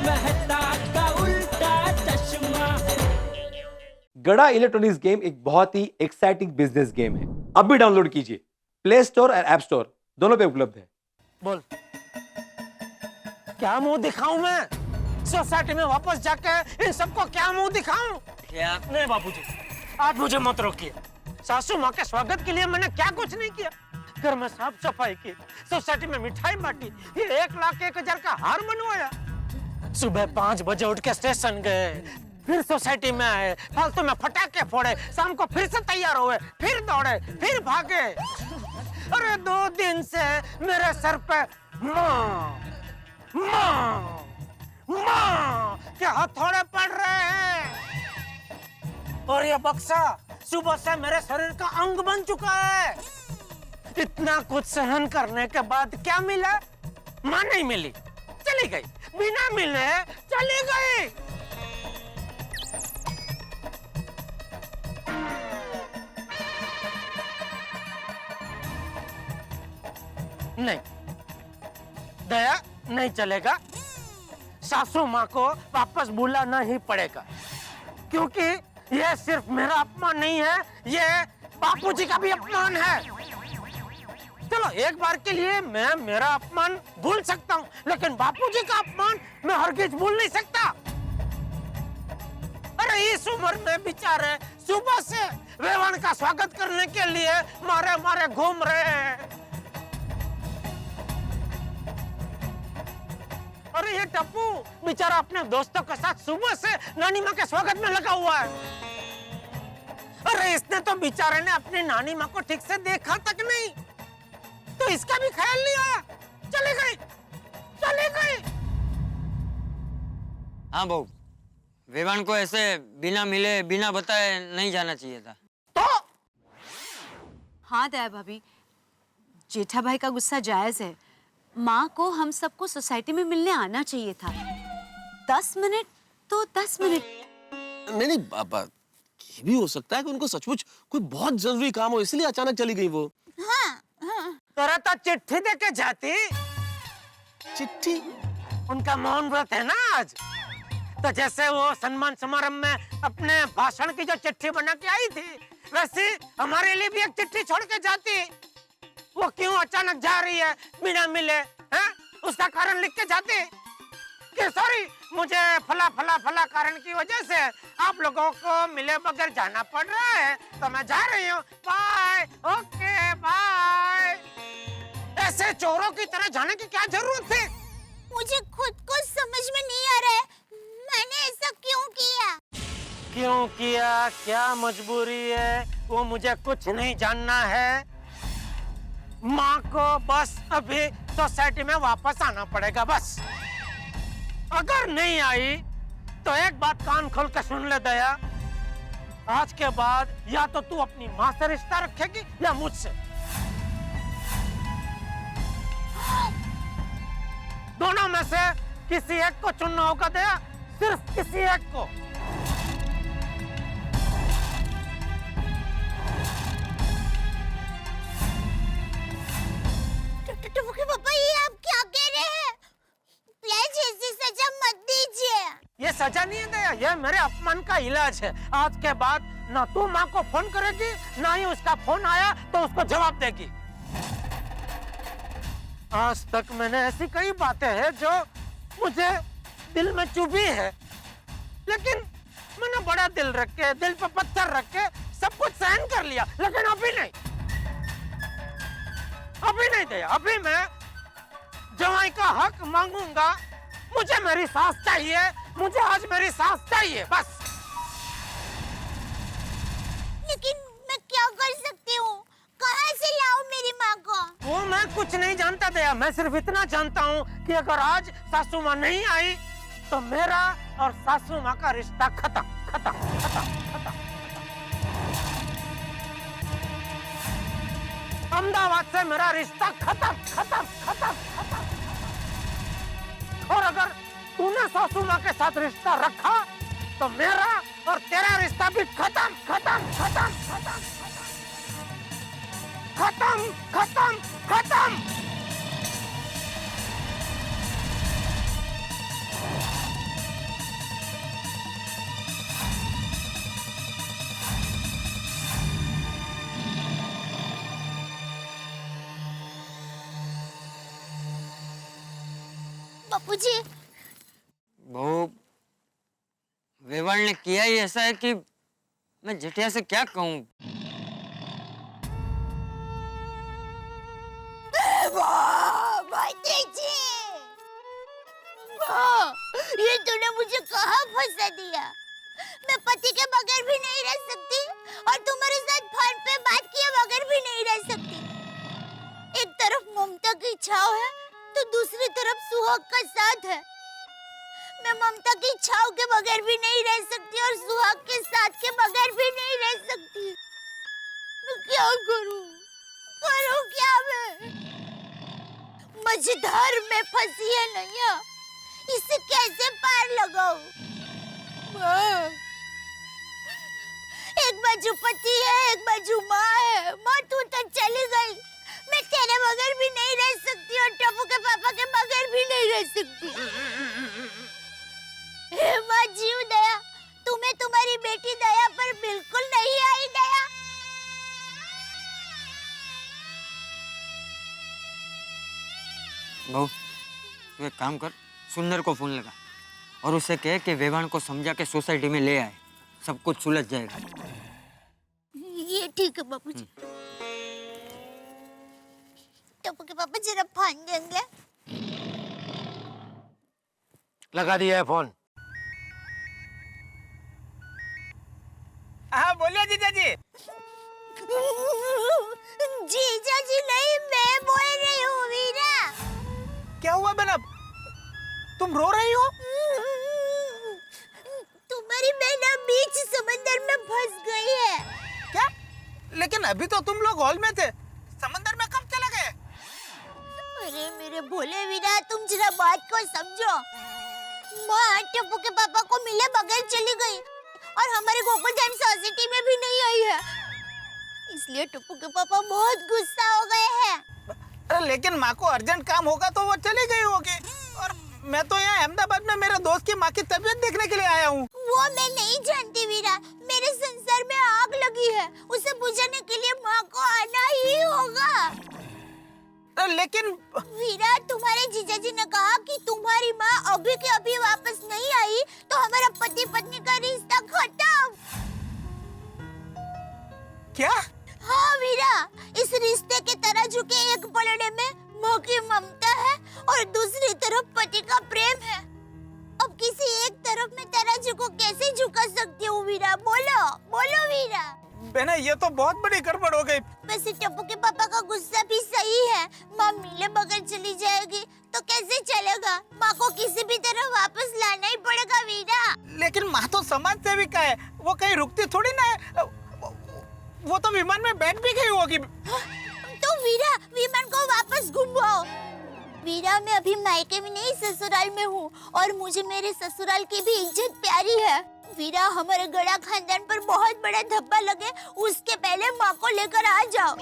मेहता का उल्टा चश्मा। गड़ा इलेक्ट्रॉनिक्स गेम एक बहुत ही एक्साइटिंग बिजनेस गेम है। अब भी डाउनलोड कीजिए, प्ले स्टोर और ऐप स्टोर दोनों पे उपलब्ध है। बोल, क्या मुंह दिखाऊं मैं? सोसाइटी में वापस जाके इन सबको क्या मुंह दिखाऊं? क्या? नहीं बाबूजी, आज मुझे मत रोकिए। सासू माँ के स्वागत के लिए मैंने क्या कुछ नहीं किया। घर में साफ सफाई की, सोसाइटी में मिठाई बांटी, ये 1,01,000 का हार बनवाया। सुबह 5 बजे उठ के स्टेशन गए, फिर सोसाइटी में आए, फालतू में फटाके फोड़े, शाम को फिर से तैयार हुए, फिर दौड़े, फिर भागे। अरे 2 दिन से मेरे सर पे माँ के हथौड़े पड़ रहे हैं और ये बक्सा सुबह से मेरे शरीर का अंग बन चुका है। इतना कुछ सहन करने के बाद क्या मिला? माँ नहीं मिली, चली गई। बिना मिले चली गई। नहीं दया, नहीं चलेगा। सासू माँ को वापस बुलाना ही पड़ेगा, क्योंकि ये सिर्फ मेरा अपमान नहीं है, ये बापूजी का भी अपमान है। चलो एक बार के लिए मैं मेरा अपमान भूल सकता हूँ, लेकिन बापूजी का अपमान मैं हरगिज भूल नहीं सकता। अरे इस उम्र में बेचारे सुबह से वेवान का स्वागत करने के लिए मारे मारे घूम रहे हैं। अरे ये टप्पू बेचारा अपने दोस्तों के साथ सुबह से नानी माँ के स्वागत में लगा हुआ है। अरे इसने तो बेचारे ने अपनी नानी माँ को ठीक से देखा तक नहीं, तो इसका भी ख्याल नहीं आया। चली गई, चली गई। हाँ बहू, वेवान को ऐसे बिना मिले बिना बताए नहीं जाना चाहिए था। तो हाँ दया भाभी, जेठा भाई का गुस्सा जायज है। माँ को हम सबको सोसाइटी में मिलने आना चाहिए था। 10 मिनट तो 10 मिनट। नहीं बाबा, ये भी हो सकता है कि उनको सचमुच कोई बहुत जरूरी काम हो, इसलिए अचानक चली गई वो। हाँ। तेरा तो चिट्ठी दे के जाती। चिट्ठी? उनका मौन व्रत है ना आज, तो जैसे वो सम्मान समारोह में अपने भाषण की जो चिट्ठी बना के आई थी, वैसे हमारे लिए भी एक चिट्ठी छोड़ के जाती। वो क्यों अचानक जा रही है बिना मिले, हैं? उसका कारण लिख के जाते कि सॉरी, मुझे फला फला फला कारण की वजह से आप लोगों को मिले बगैर जाना पड़ रहा है, तो मैं जा रही हूँ, बाय, ओके बाय। ऐसे चोरों की तरह जाने की क्या जरूरत थी? मुझे खुद को समझ में नहीं आ रहा है, मैंने ऐसा क्यों किया? क्यों किया, क्या मजबूरी है, वो मुझे कुछ नहीं जानना है। माँ को बस अभी सोसाइटी में वापस आना पड़ेगा बस। अगर नहीं आई तो एक बात कान खोल के सुन ले दया, आज के बाद या तो तू अपनी माँ से रिश्ता रखेगी या मुझसे। दोनों में से किसी एक को चुनना होगा दया, सिर्फ किसी एक को। पापा, ये आप क्या कह रहे हैं? प्लीज ऐसी सजा मत दीजिए। ये सजा नहीं है दया, ये मेरे अपमान का इलाज है। आज के बाद ना तू माँ को फोन करेगी, ना ही उसका फोन आया तो उसको जवाब देगी। आज तक मैंने ऐसी कई बातें हैं जो मुझे दिल में चुभी है, लेकिन मैंने बड़ा दिल रख के, दिल पे पत्थर रख के सब कुछ सहन कर लिया, लेकिन अभी नहीं, अभी नहीं दया। अभी मैं जवाई का हक मांगूंगा। मुझे मेरी सास चाहिए, मुझे आज मेरी सास चाहिए बस। लेकिन मैं क्या कर सकती हूँ? कहाँ से लाऊं मेरी माँ को? वो मैं कुछ नहीं जानता दया, मैं सिर्फ इतना जानता हूँ कि अगर आज सासू माँ नहीं आई तो मेरा और सासू माँ का रिश्ता खत्म खत्म खत्म खत्म। अहमदाबाद से मेरा रिश्ता खत्म खत्म खत्म खत्म। और अगर तूने सासू माँ के साथ रिश्ता रखा तो मेरा और तेरा रिश्ता भी खत्म खत्म खत्म खत्म खत्म खत्म खत्म। बापूजी, बहू, वेवाण ने किया ही ऐसा है कि मैं जेठिया से क्या कहूँ। ये तूने मुझे कहाँ फंसा दिया? मैं पति के बगैर भी नहीं रह सकती और तुम्हारे साथ फोन पे बात किए बगैर भी नहीं रह सकती। एक तरफ ममता की छाव है तो दूसरी तरफ सुहाग का साथ है। मैं ममता की छाव के बगैर भी नहीं रह सकती और सुहाग के साथ के बगैर भी नहीं रह सकती। मैं क्या करूं? करूं क्या मैं? मझधार में फंसी है नैया, इसे कैसे पार लगाऊं? एक बाजू पति है, एक बाजू माँ है। माँ तू तो चली गई, मैं तेरे बगैर भी नहीं रह सकती और टप्पू के पापा के बगैर भी नहीं रह सकती। हे माँ जीव दया, तुम्हें तुम्हारी बेटी दया पर बिल्कुल नहीं आई दया। बहू, तू एक काम कर, सुंदर को फोन लगा और उसे कह कि वेवाण को समझा के सोसाइटी में ले आए, सब कुछ सुलझ जाएगा। ये ठीक है बापूजी। टप्पू के पापा जरा फोन देंगे। लगा दिया है फोन। हाँ बोलिए जीजा जी। जीजा जी नहीं, मैं बोल रही हूँ वीरा। क्या हुआ बहन, तुम रो रही हो? तुम्हारी बहन बीच समंदर में फंस गई है। क्या? लेकिन अभी तो तुम लोग हॉल में थे, समंदर में कब चले गए? अरे मेरे भोले वीरा, तुम जरा बात को समझो। माँ टप्पू के पापा को मिले बगैर चली गई और हमारे गोकुल धाम सोसाइटी में भी नहीं आई है, इसलिए टप्पू के पापा बहुत गुस्सा हो गए हैं। अरे लेकिन माँ को अर्जेंट काम होगा तो वो चली गई होगी, और मैं तो यहाँ अहमदाबाद में मेरे दोस्त की माँ की तबीयत देखने के लिए आया हूँ। वो मैं नहीं जानती वीरा, मेरे संसार में आग लगी है, उसे बुझाने के लिए माँ को आना ही होगा। लेकिन वीरा, तुम्हारे जीजा जी ने कहा कि तुम्हारी माँ अभी के अभी वापस नहीं आई तो हमारा पति पत्नी का रिश्ता खत्म। क्या? हाँ वीरा, इस रिश्ते के तराजू के एक पलड़े में माँ की ममता है और दूसरी तरफ पति का प्रेम है। अब किसी एक तरफ में तराजू को कैसे झुका सकती हूँ वीरा? बोलो बोलो वीरा। बहना, ये तो बहुत बड़ी गड़बड़ हो गई। वैसे टप्पू के पापा का गुस्सा भी सही है, माँ मिले बगैर चली जाएगी तो कैसे चलेगा? माँ को किसी भी तरह वापस लाना ही पड़ेगा वीरा। लेकिन माँ तो समाज सेविका है, वो कहीं रुकती थोड़ी ना है। वो तो विमान में बैठ भी गई होगी। तो वीरा, विमान को वापस घुमाओ। वीरा, मैं अभी मायके में नहीं ससुराल में हूँ और मुझे मेरे ससुराल की भी इज्जत प्यारी है। वीरा, हमारे गड़ा खानदान पर बहुत बड़ा धब्बा लगे उसके पहले माँ को लेकर आ जाओ।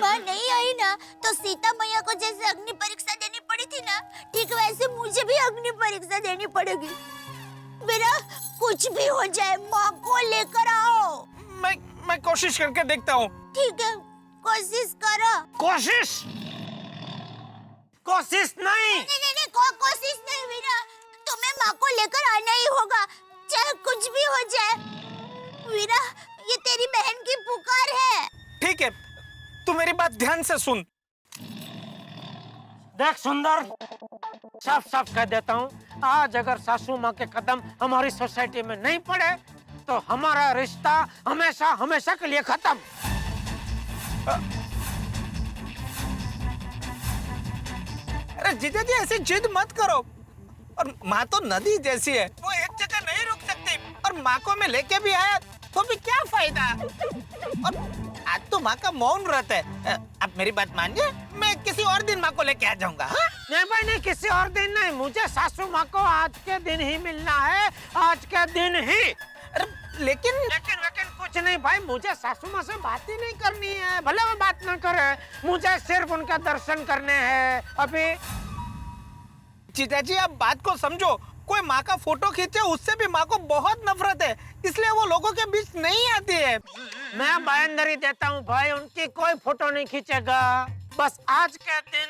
माँ नहीं आई ना तो सीता मैया को जैसे अग्नि परीक्षा देनी पड़ी थी ना, ठीक वैसे मुझे भी अग्नि परीक्षा देनी पड़ेगी। वीरा, कुछ भी हो जाए माँ को लेकर आओ। मैं कोशिश करके देखता हूँ। ठीक है, कोशिश करो। कोशिश? कोशिश नहीं। नहीं, कोशिश नहीं वीरा, तुम्हें माँ को लेकर आना ही होगा, चाहे कुछ भी हो जाए। वीरा, ये तेरी बहन की पुकार है। ठीक है, तू मेरी बात ध्यान से सुन। देख सुंदर, साफ साफ कह देता हूँ, आज अगर सासू माँ के कदम हमारी सोसाइटी में नहीं पड़े तो हमारा रिश्ता हमेशा हमेशा के लिए खत्म। अरे जीजा जी, ऐसी जिद मत करो। और माँ तो नदी जैसी है, वो एक जगह नहीं रुक सकती। और माँ को मैं लेके भी आया तो भी क्या फायदा? और आज तो माँ का मौन व्रत है। अब मेरी बात मानिए, मैं किसी और दिन माँ को लेके आ जाऊंगा। हाँ? नहीं भाई नहीं, किसी और दिन नहीं, मुझे सासू माँ को आज के दिन ही मिलना है, आज के दिन ही। अरे लेकिन कुछ नहीं भाई, मुझे सासू माँ से बात ही नहीं करनी है, भले वो बात ना करे, मुझे सिर्फ उनका दर्शन करने हैं अभी। जीजा जी, आप बात को समझो, कोई माँ का फोटो खींचे उससे भी माँ को बहुत नफरत है, इसलिए वो लोगों के बीच नहीं आती है। मैं बायंदरी देता हूँ भाई, उनकी कोई फोटो नहीं खींचेगा। बस आज के दिन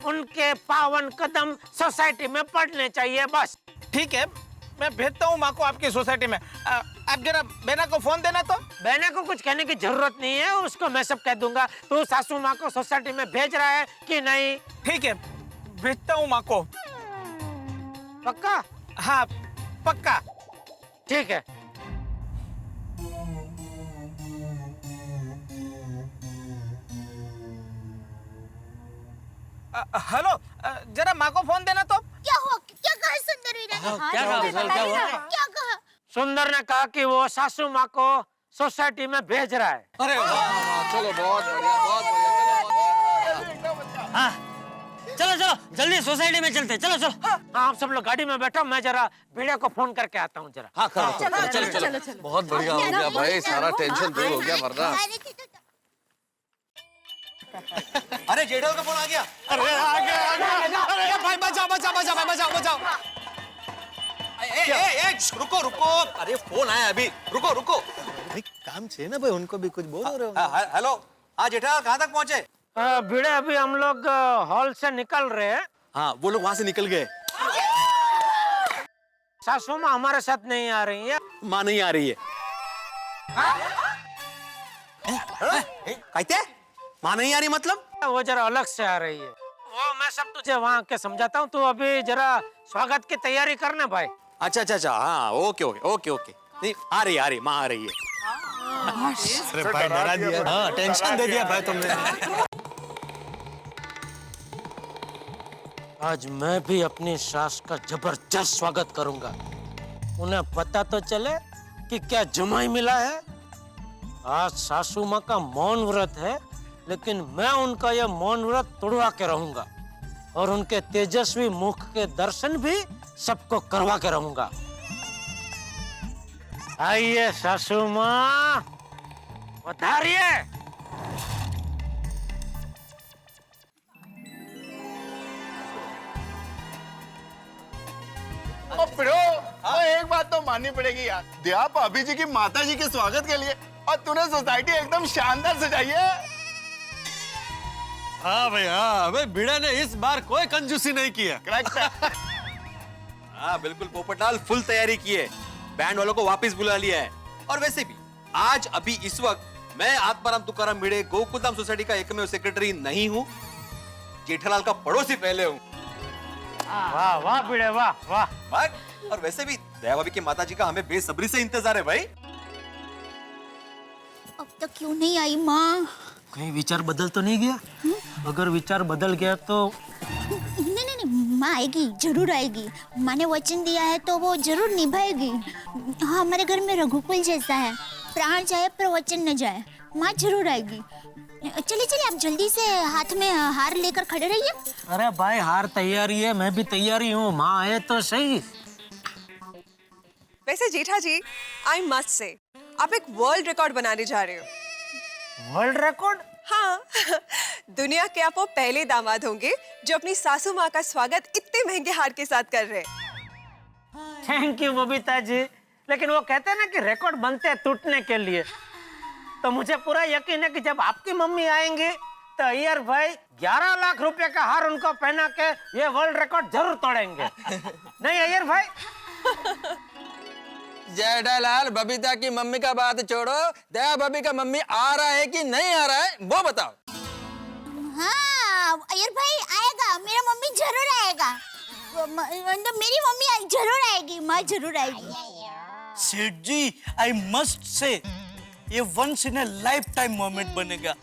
उनके पावन कदम सोसाइटी में पड़ने चाहिए बस। ठीक है, मैं भेजता हूँ माँ को आपकी सोसाइटी में। आप जरा बेना को फोन देना तो। बहने को कुछ कहने की जरूरत नहीं है, उसको मैं सब कह दूंगा। तू सासू माँ को सोसाइटी में भेज रहा है कि नहीं? ठीक है, भेजता हूँ माँ को। पक्का? हाँ पक्का। ठीक है। हेलो, जरा माँ को फोन देना तो। क्या हुआ? क्या कहा सुंदर वीरा ने? क्या कहा? क्या हुआ? क्या कहा? सुंदर ने कहा कि वो सासू माँ को सोसाइटी में भेज रहा है। अरे वाह, चलो बहुत बढ़िया, बहुत बढ़िया। हाँ चलो चलो जल्दी सोसाइटी में चलते, चलो चलो। हाँ, आप सब लोग गाड़ी में बैठो, मैं जरा भिड़े को फोन करके आता हूँ जरा। हाँ चलो, बहुत बढ़िया हो गया भाई, सारा टेंशन दूर हो गया वरना। अरे जेठल का फोन आ गया। अरे आ गया। अरे भाई बचाओ बचाओ बचाओ भाई, बचाओ बचाओ। ए रुको रुको, अरे फोन आया अभी, रुको रुको। भाई काम चाहिए ना भाई, उनको भी कुछ बोल रहे हो। हेलो, हाँ जेठल कहाँ तक पहुँचे? भिड़े अभी हम लोग हॉल से निकल रहे हैं। हाँ वो लोग वहाँ से निकल गए। सासू माँ हमारे साथ नहीं आ रही है। माँ नहीं आ रही है। कहते माँ नहीं आ रही मतलब? वो जरा अलग से आ रही है। वो मैं सब तुझे वहाँ के समझाता हूँ, तू अभी जरा स्वागत की तैयारी करना भाई। अच्छा, हाँ ओके नहीं आ रही माँ आ रही है। अरे भाई डरा दिया। हाँ टेंशन दे दिया भाई तुमने। आज मैं भी अपनी सास का जबरदस्त स्वागत करूंगा। उन्हें पता तो चले कि क्या जमाई मिला है। आज सासू माँ का मौन व्रत है, लेकिन मैं उनका यह मौन व्रत तोड़वा के रहूंगा और उनके तेजस्वी मुख के दर्शन भी सबको करवा के रहूंगा। आइए सासू माँ, पधारिए। एक बात तो माननी पड़ेगी यार, दिया भाभी जी की माता जी के स्वागत के लिए और तूने सोसाइटी एकदम शानदार सजाई है। हाँ भाई हाँ, भाई भिड़ा ने इस बार कोई कंजूसी नहीं की है। करेक्ट है। हाँ बिल्कुल, पोपटलाल फुल तैयारी की है, बैंड वालों को वापस बुला लिया है। और वैसे भी आज अभी इस वक्त मैं आत्माराम तुकाराम भिड़े गोकुलधाम सोसाइटी का एकमेव सेक्रेटरी नहीं हूँ, जेठालाल का पड़ोसी पहले हूँ। वाह वाह भिड़े, वाह वाह। और वैसे भी दया भाभी की माता जी का हमें बेसब्री से इंतजार है भाई। अब तक क्यों नहीं आई माँ? कहीं विचार बदल तो नहीं गया? अगर विचार बदल गया तो नहीं, माँ आएगी, जरूर आएगी। माँ ने वचन दिया है तो वो जरूर निभाएगी। हाँ, हमारे घर में रघुकुल जैसा है, प्राण जाए पर वचन न जाए। माँ जरूर आएगी। चलिए आप जल्दी से हाथ में हार लेकर खड़े रहिए। अरे भाई हार तैयारी है, मैं भी तैयारी हूँ, माँ आए तो सही। वैसे जेठा जी, आई मस्ट से आप एक वर्ल्ड रिकॉर्ड बनाने जा रहे हो। World record? हाँ दुनिया के आप वो पहले दामाद होंगे जो अपनी सासू माँ का स्वागत इतने महंगे हार के साथ कर रहे हैं। थैंक यू बबीता जी, लेकिन वो कहते हैं ना कि रिकॉर्ड बनते हैं टूटने के लिए, तो मुझे पूरा यकीन है कि जब आपकी मम्मी आएंगे तो अय्यर भाई 11 लाख रुपए का हार उनको पहना के ये वर्ल्ड रिकॉर्ड जरूर तोड़ेंगे। नहीं अय्यर भाई? जेठालाल, बबीता की मम्मी का बात छोड़ो, दया भाभी का मम्मी आ रहा है कि नहीं आ रहा है वो बताओ। हाँ अय्यर भाई आएगा, मेरा मम्मी जरूर आएगा। मतलब मेरी मम्मी जरूर आएगी, माँ जरूर आएगी। सेठ जी, आई मस्ट से ये once in a lifetime moment बनेगा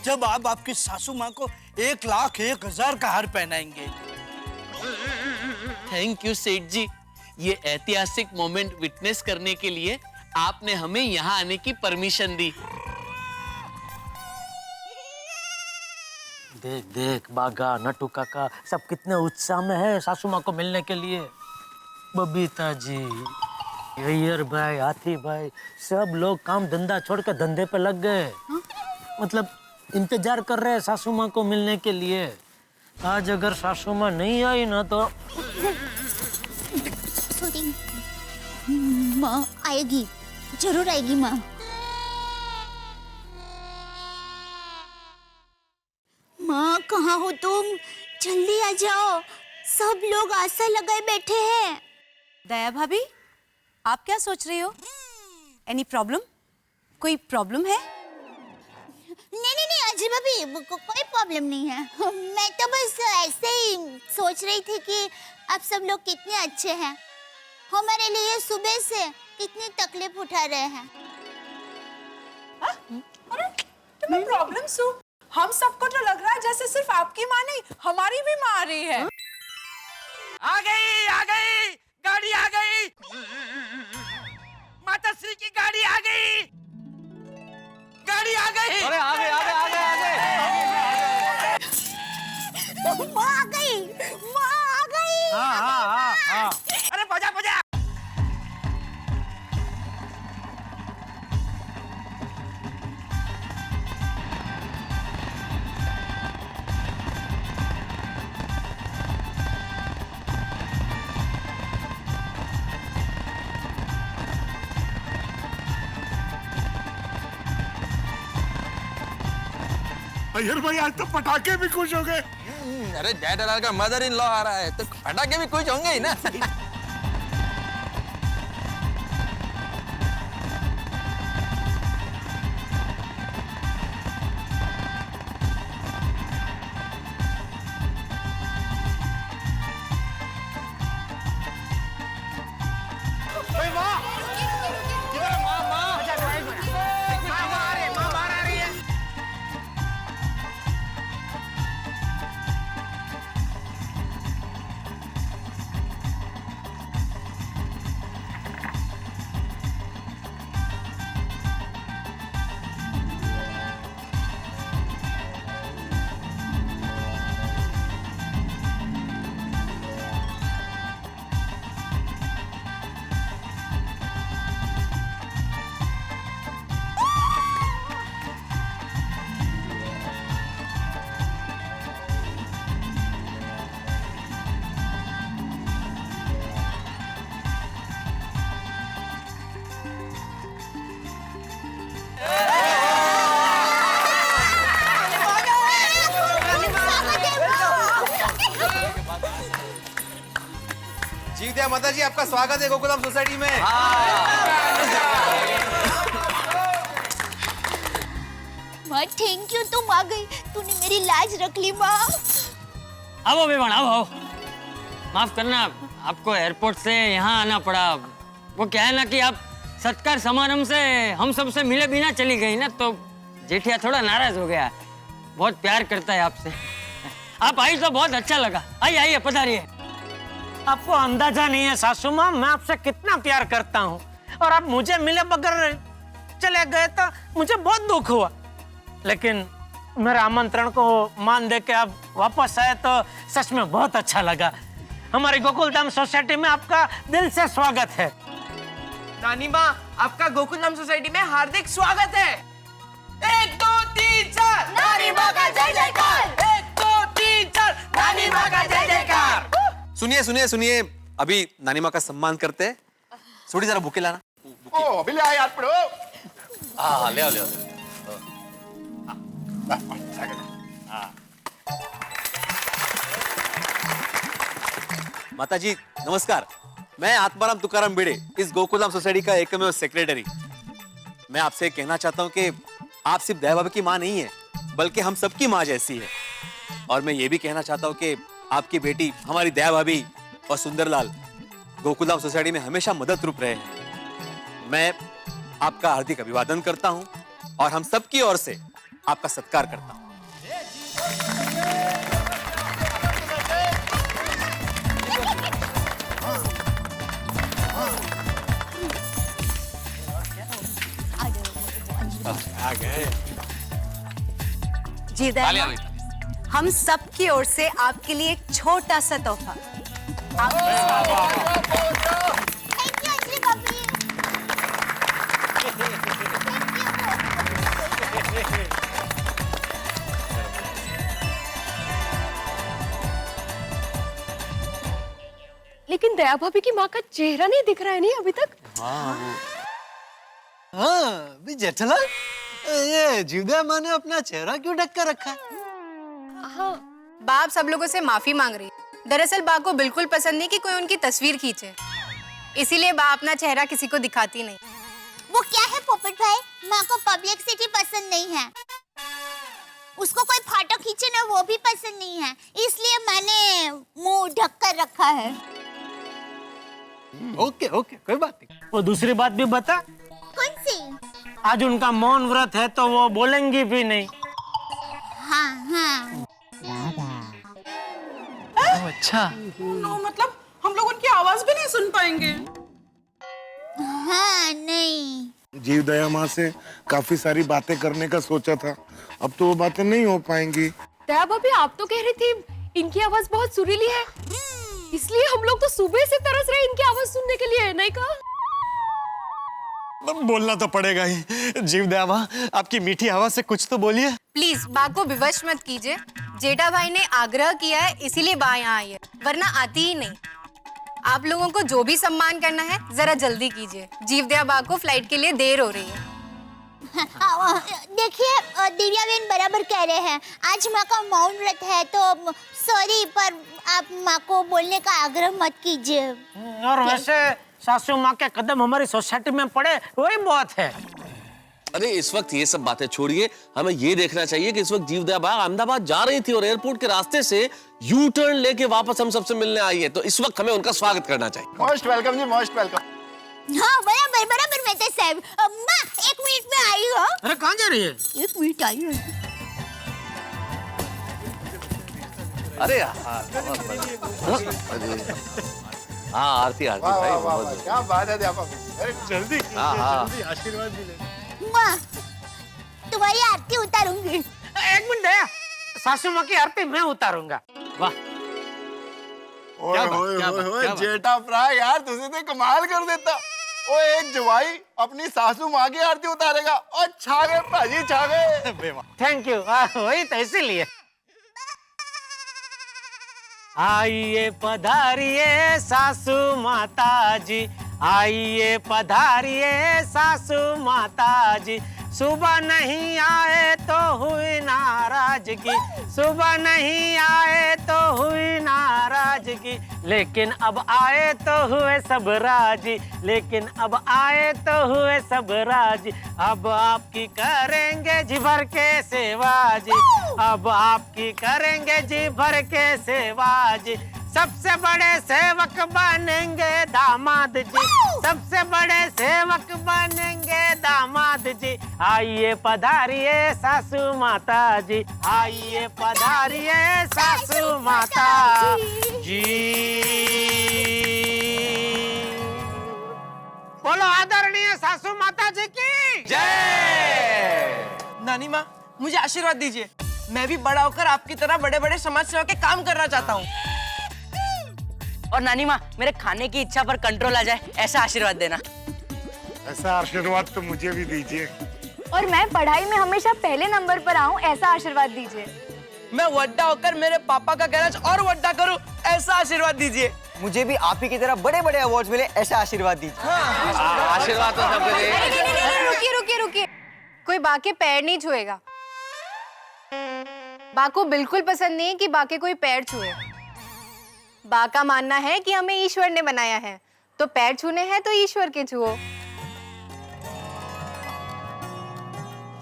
जब आप आपकी सासू माँ को 1,01,000 का हार पहनाएंगे। थैंक यू सेठ जी, ये ऐतिहासिक मोमेंट विटनेस करने के लिए आपने हमें यहाँ आने की परमिशन दी। देख देख बागा नटू काका सब कितने उत्साह में है सासू माँ को मिलने के लिए। बबीता जी, अय्यर भाई, हाथी भाई, सब लोग काम धंधा छोड़ के धंधे पे लग गए। मतलब इंतजार कर रहे हैं सासू माँ को मिलने के लिए। आज अगर सासू माँ नहीं आई ना तो सॉरी, माँ आएगी, जरूर आएगी माँ। माँ कहाँ हो तुम? जल्दी आ जाओ, सब लोग आशा लगाए बैठे हैं। दया भाभी, आप क्या सोच रही हो? Any problem? कोई प्रॉब्लम है? नहीं अजय भाभी, कोई प्रॉब्लम नहीं है। मैं तो बस ऐसे ही सोच रही थी कि आप सब लोग कितने अच्छे हैं, हमारे लिए सुबह से कितनी तकलीफ उठा रहे हैं। तुम्हें प्रॉब्लम सु? हम सबको तो लग रहा है जैसे सिर्फ आपकी माँ नहीं, हमारी भी माँ आ रही है। आ गई गाड़ी आ गई, माता श्री की गाड़ी आ गई, गाड़ी आ गई। अरे आगे आगे आगे आगे माँ आ गई, माँ आ गई। हाँ। अरे बजा बजा। अय्यर भाई आज तो पटाखे भी खुश हो गए। अरे जेठालाल का मदर इन लॉ आ रहा है तो पटाखे भी कुछ होंगे ही ना। जीवदया माता जी, आपका स्वागत है गोकुलधाम सोसाइटी में। माँ थैंक यू, तुम आ गई, तूने मेरी लाज रख ली माँ। आओ बेवन, आओ। माफ करना, आपको एयरपोर्ट से यहाँ आना पड़ा। वो क्या है ना कि आप सत्कार समारंभ से हम सबसे मिले बिना चली गई ना, तो जेठिया थोड़ा नाराज हो गया। बहुत प्यार करता है आपसे। आप आई तो बहुत अच्छा लगा। आइए पधारिए। आपको अंदाजा नहीं है सासू माँ, मैं आपसे कितना प्यार करता हूँ, और आप मुझे मिले बगैर चले गए तो मुझे बहुत दुख हुआ। लेकिन मेरे आमंत्रण को मान दे के आप वापस आए तो सच में बहुत अच्छा लगा। हमारी गोकुलधाम सोसाइटी में आपका दिल से स्वागत है। नानी माँ, आपका गोकुलधाम सोसाइटी में हार्दिक स्वागत है। 1 2 3 4 नानी माँ का जय जयकार। 1 2 3 4 नानी माँ का जय जयकार। सुनिए सुनिए सुनिए, अभी नानी माँ का सम्मान करते हैं। थोड़ी जरा बुके लाना। ओ अभी ले आए यार पढ़ो। हाँ ले आओ ले आओ। माता जी नमस्कार, मैं आत्माराम तुकाराम भिड़े, इस गोकुलधाम सोसाइटी का एकमेव सेक्रेटरी। मैं आपसे कहना चाहता हूँ कि आप सिर्फ दया भाभी की माँ नहीं है, बल्कि हम सबकी माँ जैसी है। और मैं ये भी कहना चाहता हूँ कि आपकी बेटी हमारी दया भाभी और सुंदरलाल गोकुलधाम सोसाइटी में हमेशा मदद रूप रहे हैं। मैं आपका हार्दिक अभिवादन करता हूँ और हम सबकी ओर से आपका सत्कार करता हूँ। आ गए। जी दया, हम सब की ओर से आपके लिए एक छोटा सा तोहफा। लेकिन दया भाभी की माँ का चेहरा नहीं दिख रहा है नहीं अभी तक। हाँ भी जेठालाल, ये जीवदया माँ ने अपना चेहरा क्यों ढक कर रखा है? हाँ, बा आप सब लोगों से माफी मांग रही है। दरअसल बा को बिल्कुल पसंद नहीं कि कोई उनकी तस्वीर खींचे, इसीलिए बा अपना चेहरा किसी को दिखाती नहीं। वो क्या है पोपट भाई, माँ को पब्लिसिटी पसंद नहीं है, उसको कोई फोटो खींचे ना वो भी पसंद नहीं है, इसलिए मैंने मुंह ढक कर रखा है। ओके ओके, कोई बात नहीं। वो दूसरी बात भी बता। कौन सी? आज उनका मौन व्रत है तो वो बोलेंगी भी नहीं। हाँ हाँ। अच्छा। नो मतलब हम लोग उनकी आवाज भी नहीं सुन पाएंगे। हाँ नहीं। जीव दया माँ से काफी सारी बातें करने का सोचा था, अब तो वो बातें नहीं हो पाएंगी। दया भाभी आप तो कह रही थी इनकी आवाज बहुत सुरीली है, इसलिए हम लोग तो सुबह से तरस रहे इनकी आवाज सुनने के लिए, नहीं कहा? बोलना तो पड़ेगा ही। जीव दया माँ, आपकी मीठी आवाज से कुछ तो बोलिए। प्लीज बा को विवश मत कीजिए, जेठा भाई ने आग्रह किया है इसीलिए बा यहाँ आई है, वरना आती ही नहीं। आप लोगों को जो भी सम्मान करना है जरा जल्दी कीजिए, जीवदया बा को फ्लाइट के लिए देर हो रही है। देखिए दिव्या बहन बराबर कह रहे हैं, आज माँ का मौन व्रत है तो सॉरी, पर आप माँ को बोलने का आग्रह मत कीजिए। और वैसे सासू माँ के कदम हमारी सोसाइटी में पड़े वही बहुत है। अरे इस वक्त ये सब बातें छोड़िए, हमें ये देखना चाहिए कि इस वक्त जीवदया बा अहमदाबाद जा रही थी और एयरपोर्ट के रास्ते से यू टर्न लेके वापस हम सबसे मिलने आई है, तो इस वक्त हमें उनका स्वागत करना चाहिए। मोस्ट वेलकम जी, मोस्ट वेलकम। हाँ बराबर बराबर मेहता साहब, माँ 1 मिनट में आई हो। अरे कहाँ जा रही है? 1 मिनट आई हो। अरे यार हाँ आरती आरती भाई, बहुत क्या बात है अध्यापक, अरे जल्दी जल्दी आशीर्वाद भी ले। माँ तुम्हारी आरती उतारूंगी। 1 मिनट दया, सासू माँ की आरती मैं उतारूंगा। वाह ओए जेठा फ्राई यार, तुझे तो कमाल कर देता। ओ एक जवाई अपनी सासू माँ की आरती उतारेगा, और छा गए भाजी, छा गए। थैंक यू, वही तो इसीलिए। आइए पधारिए सासू माता जी, आइए पधारिए सासू माता जी, सुबह नहीं आए तो हुई नाराजगी, सुबह नहीं आए तो हुई नाराजगी, लेकिन अब आए तो हुए सब राजी, लेकिन अब आए तो हुए सब राजी, अब आपकी करेंगे जी भर के सेवा जी, अब आपकी करेंगे जी भर के सेवा जी, सबसे बड़े सेवक बनेंगे दामाद जी, सबसे बड़े सेवक बनेंगे दामाद जी, आइए पधारिए सासू माता जी, आइए पधारिए सासू माता जी। बोलो आदरणीय सासू माता जी की जय। नानी माँ मुझे आशीर्वाद दीजिए, मैं भी बड़ा होकर आपकी तरह बड़े बड़े समाज सेवा के काम करना चाहता हूँ। और नानी माँ मेरे खाने की इच्छा पर कंट्रोल आ जाए, ऐसा आशीर्वाद देना। ऐसा आशीर्वाद तो मुझे भी दीजिए। और मैं पढ़ाई में हमेशा पहले नंबर पर आऊं, ऐसा आशीर्वाद दीजिए। मैं वड्डा होकर मेरे पापा का गैराज और वड्डा करूं, ऐसा आशीर्वाद दीजिए। मुझे भी आप ही की तरह बड़े बड़े अवार्ड्स मिले, ऐसा आशीर्वाद दीजिए। आशीर्वाद तो सबके लिए। रुकिए रुकिए रुकिए, कोई बा के पैर नहीं छुएगा। बा को बिल्कुल पसंद नहीं है कि बा के कोई पैर छुए। बा का मानना है कि हमें ईश्वर ने बनाया है, तो पैर छूने हैं तो ईश्वर के छुओ।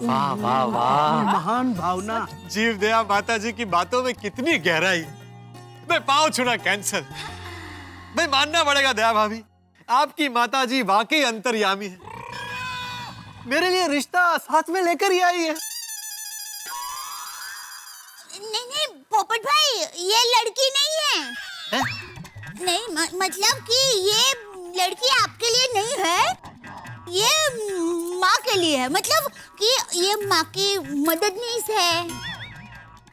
वाह वाह वाह, महान भावना। जीव दया माता जी की बातों में कितनी गहराई। मैं पाँव छूना कैंसर। मैं मानना पड़ेगा दया भाभी, आपकी माता जी वाकई अंतर्यामी है। मेरे लिए रिश्ता साथ में लेकर ही आई है। नहीं नहीं पोपट भाई, ये लड़की नहीं है, नहीं मतलब कि ये लड़की आपके लिए नहीं है, ये माँ के लिए है, मतलब कि ये माँ की मददनीस है।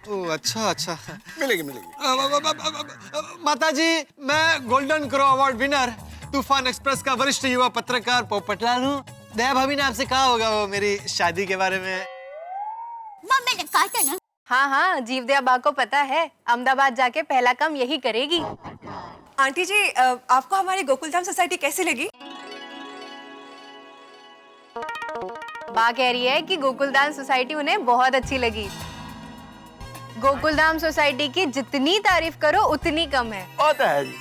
ओह अच्छा अच्छा, मिलेगी मिलेगी। माता जी, मैं गोल्डन क्रो अवार्ड विनर तूफान एक्सप्रेस का वरिष्ठ युवा पत्रकार पोपटलाल हूँ। दया भाभी ने आपसे कहा होगा वो मेरी शादी के बारे में। माँ मैंने कहा था ना। हाँ हाँ, जीवदया बा को पता है, अहमदाबाद जाके पहला काम यही करेगी। आंटी जी, आपको हमारी गोकुलधाम सोसाइटी कैसी लगी? बा कह रही है कि गोकुलधाम सोसाइटी उन्हें बहुत अच्छी लगी। गोकुलधाम सोसाइटी की जितनी तारीफ करो उतनी कम है। होता है जी।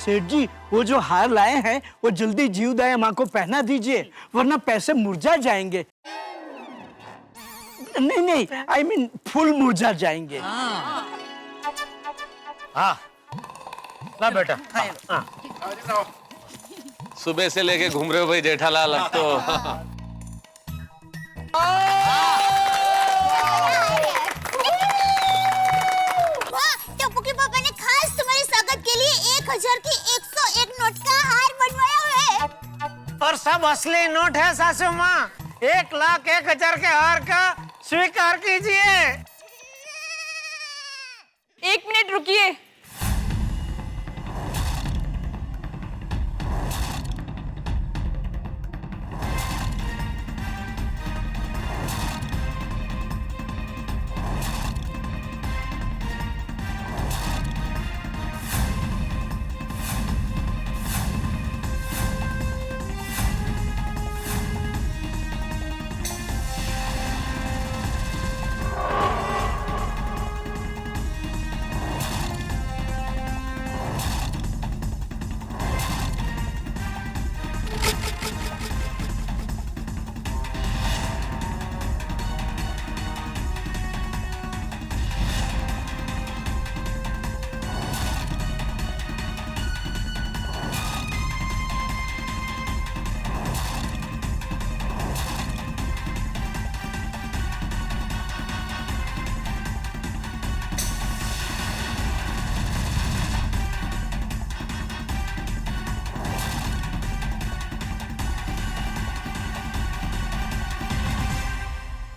सेठ जी, वो जो हार लाए हैं वो जल्दी जीवदया माँ को पहना दीजिए, वरना पैसे मुरझा जाएंगे। नहीं, I mean फूल मुरझा जाएंगे। हाँ ला बेटा। हाँ। सुबह से लेके घूम रहे हो भाई जेठालाल, अब तो टप्पू के पापा ने खास तुम्हारे स्वागत के लिए 1000 की 101 नोट का हार बनवाया है। और सब असली नोट है सासू माँ। 1,01,000 के हार का स्वीकार कीजिए। 1 मिनट रुकिए।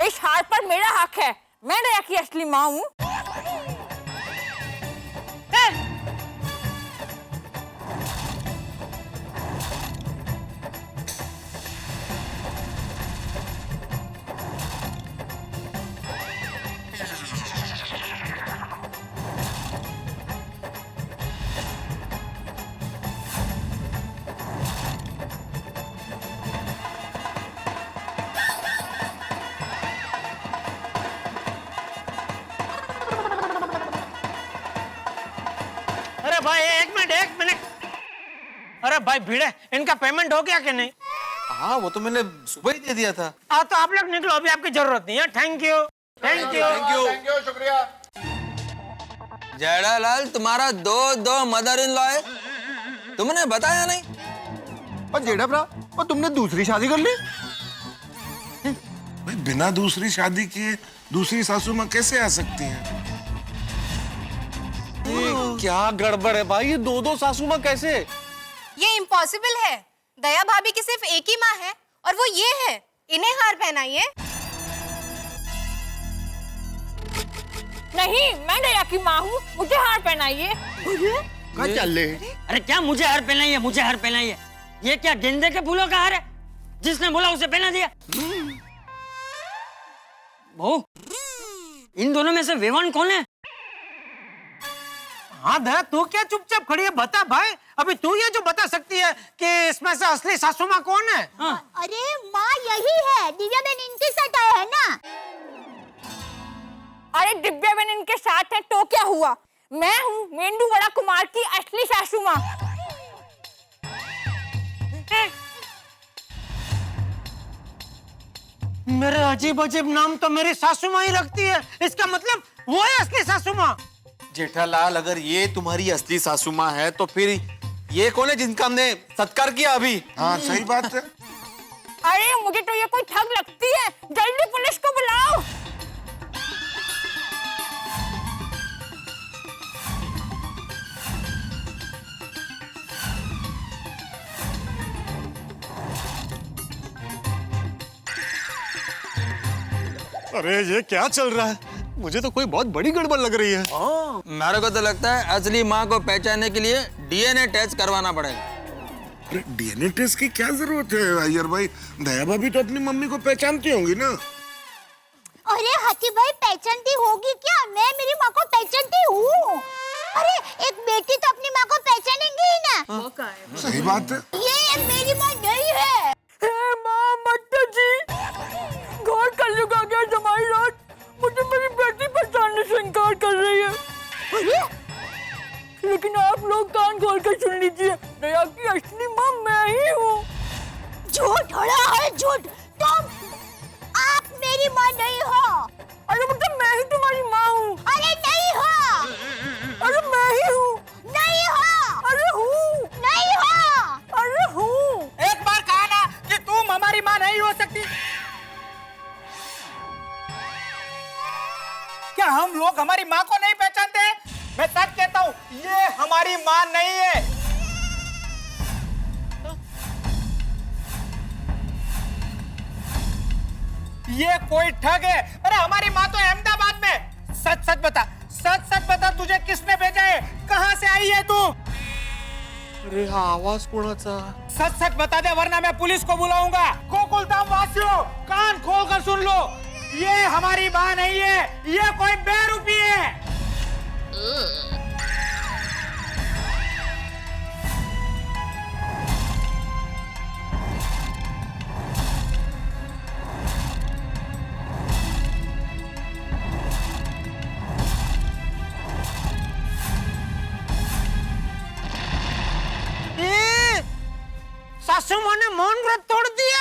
इस हार पर मेरा हक है। मैं दया की असली माँ हूँ। भाई एक मिनट। अरे भाई भीड़े, इनका पेमेंट हो गया कि नहीं? हाँ वो तो मैंने सुबह ही दे दिया था। तो आप लोग निकलो, अभी आपकी जरूरत नहीं है। Thank you. शुक्रिया। जेठालाल तुम्हारा दो मदर इन लॉ है, तुमने बताया नहीं? और जेठा भरा, और तुमने दूसरी शादी कर ली? भाई बिना दूसरी शादी किए दूसरी सासू माँ कैसे आ सकती हैं? क्या गड़बड़ है भाई, ये दो सासू माँ कैसे? ये इम्पॉसिबल है। दया भाभी की सिर्फ एक ही माँ है और वो ये है। इन्हें हार पहनाइए। नहीं, मैं दया की माँ हूँ, मुझे हार पहनाइए। कहाँ चल रहे? अरे क्या मुझे हार पहनाइए, मुझे हार पहनाइए? ये क्या गेंदे के फूलों का हार है? जिसने बोला उसे पहना दिया। बहू, इन दोनों में से वेवान कौन है? हाँ दया, तू क्या चुपचाप खड़ी है? बता भाई, अभी तू ये जो बता सकती है कि इसमें से असली सासू माँ कौन है? अरे माँ यही है, दिव्या बहन इनके साथ आया है ना। अरे दिव्या बहन इनके साथ है तो क्या हुआ? मैं हूँ मेंदुवड़ा कुमार की असली सासू माँ। मेरे अजीब नाम तो मेरी सासू माँ ही रखती है। इसका मतलब वो है असली सासू माँ। जेठालाल, अगर ये तुम्हारी असली सासू माँ है तो फिर ये कौन है जिनका हमने सत्कार किया अभी? हाँ सही बात है। अरे मुझे तो ये कोई ठग लगती है, जल्दी पुलिस को बुलाओ। अरे ये क्या चल रहा है? मुझे तो कोई बहुत बड़ी गड़बड़ लग रही है। मेरे को तो लगता है असली माँ को पहचानने के लिए डीएनए टेस्ट करवाना पड़ेगा। अरे डीएनए टेस्ट की क्या जरूरत है अय्यर भाई? दया भाभी तो अपनी मम्मी को पहचानती होंगी ना। अरे हाथी भाई, पहचानती होगी क्या? मैं मेरी माँ को पहचानती हूँ। अरे एक बेटी तो अपनी माँ को पहचानेंगी ही ना। सही बात है। ये मेरी माँ नहीं है। माँ मत जी, घोर कलयुग आ गया जमाई रात। मुझे मेरी बेटी पर अरे लेकिन आप लोग कान खोल कर सुन लीजिए, दया की असली माँ मैं ही हूँ। झूठ हो रहा है, झूठ। तुम आप मेरी माँ नहीं हो। अरे मतलब मैं ही तुम्हारी माँ हूँ। अरे नहीं हो। अरे मैं ही हूँ। नहीं हो। अरे हूँ। नहीं हो। अरे हूँ। एक बार कहा ना कि तुम हमारी माँ नहीं हो सकती। क्या हम लोग हमारी माँ को नहीं पहचानते? मैं सच कहता हूँ, ये हमारी माँ नहीं है। ये कोई ठग है। अरे हमारी माँ तो अहमदाबाद में। सच सच बता, सच सच बता, तुझे किसने भेजा है? कहाँ से आई है तू? अरे हा आवाज कोणाचा? सच सच बता दे, वरना मैं पुलिस को बुलाऊंगा। गोकुलधाम वासियों, कान खोल कर सुन लो, ये हमारी माँ नहीं है, ये कोई बेरूपी है। सासू माँ ने मौन व्रत तोड़ दिया।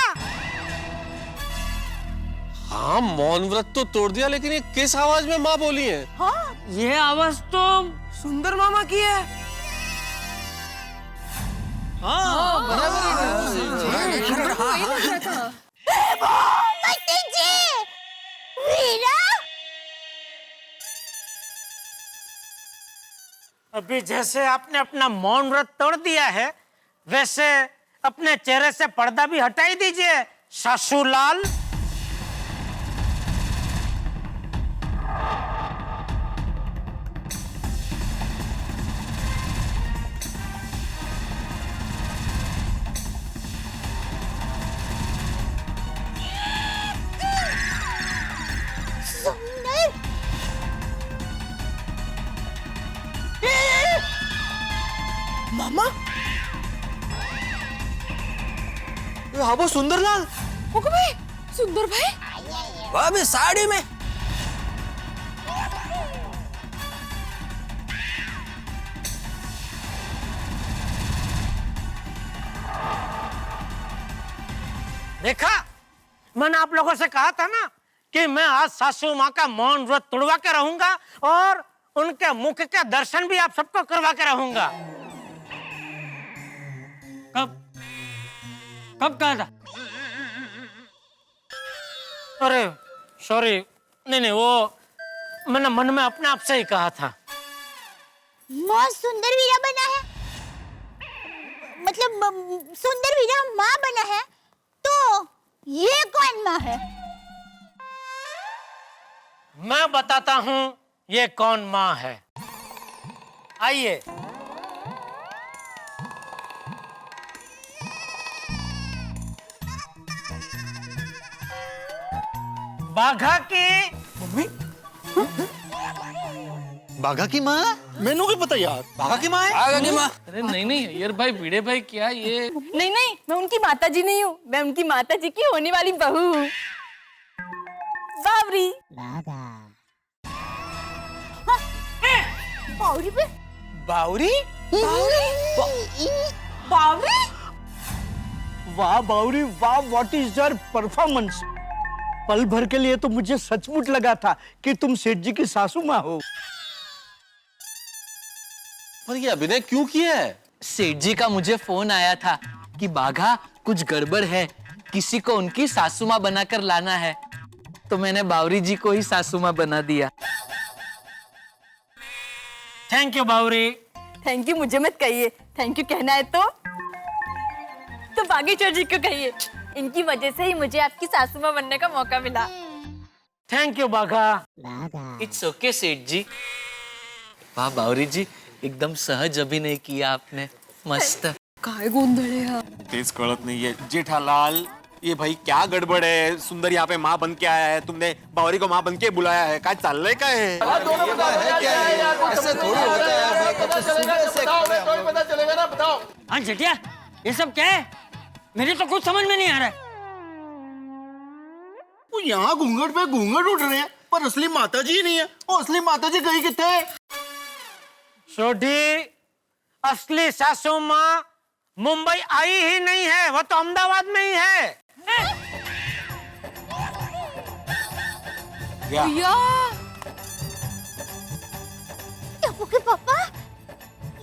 हाँ मौन व्रत तो तोड़ दिया, लेकिन ये किस आवाज में माँ बोली है? हाँ ये आवाज तो सुंदर मामा की है। हाँ अभी जैसे आपने अपना मौन व्रत तोड़ दिया है, वैसे अपने चेहरे से पर्दा भी हटाई दीजिए सासूलाल। मामा, हाँ वो सुंदरलाल। भाई, सुंदर भाई, वह भी साड़ी में। देखा, मैंने आप लोगों से कहा था ना कि मैं आज सासू माँ का मौन व्रत तोड़वा के रहूंगा और उनके मुख के दर्शन भी आप सबको करवा के रहूंगा। कब कहा था? अरे सॉरी, नहीं वो मैंने मन में अपने आप से ही कहा था। माँ सुंदर वीरा बना है, मतलब सुंदर वीरा माँ बना है, तो ये कौन माँ है? मैं बताता हूँ ये कौन माँ है। आइए। बाघा की मम्मी, बाघा की माँ? मैनू क्या पता यार। बाघा की माँ है? बाघा की माँ? अरे नहीं अय्यर भाई, भिड़े भाई, क्या ये? नहीं, मैं उनकी माताजी नहीं हूँ, मैं उनकी माताजी की होने वाली बहू हूँ। बावरी। बावरी पे? बावरी? बावरी? वाह बावरी वाह, व्हाट इज योर परफॉर्मेंस। पल भर के लिए तो मुझे सचमुच लगा था कि तुम सेठ जी की सासू माँ हो। पर ये अभिनय क्यों किया है? सेठ जी का मुझे फोन आया था कि बाघा कुछ गड़बड़ है, किसी को उनकी सासू माँ बनाकर लाना है, तो मैंने बावरी जी को ही सासू माँ बना दिया। Thank you Bawri. Thank you मुझे मत कहिए, थैंक यू कहना है तो बागेश्वर जी को कहिए, इनकी वजह से ही मुझे आपकी सासू माँ बनने का मौका मिला। Thank you Bagha. It's okay Seth ji. वाह बावरी जी, एकदम सहज अभिनय किया आपने, मस्त। काय गोंधळ है? तेज कळत नाहीये जेठालाल, ये भाई क्या गड़बड़ है? सुंदर यहाँ पे माँ बन के आया है, तुमने बावरी को माँ बन के बुलाया है, क्या चल रहा है? ऐसे थोड़ी होता है। पता चलेगा ना, बताओ। हाँ जेठिया, ये सब क्या है? मेरे तो कुछ समझ में नहीं आ रहा है। वो यहाँ घूंघट पे घूंघट उठ रहे हैं, पर असली माताजी नहीं है। वो असली माताजी कहीं कितने? सोढ़ी, असली सासू माँ मुंबई आई ही नहीं है, वो तो अहमदाबाद में ही है। भैया टप्पू के पापा,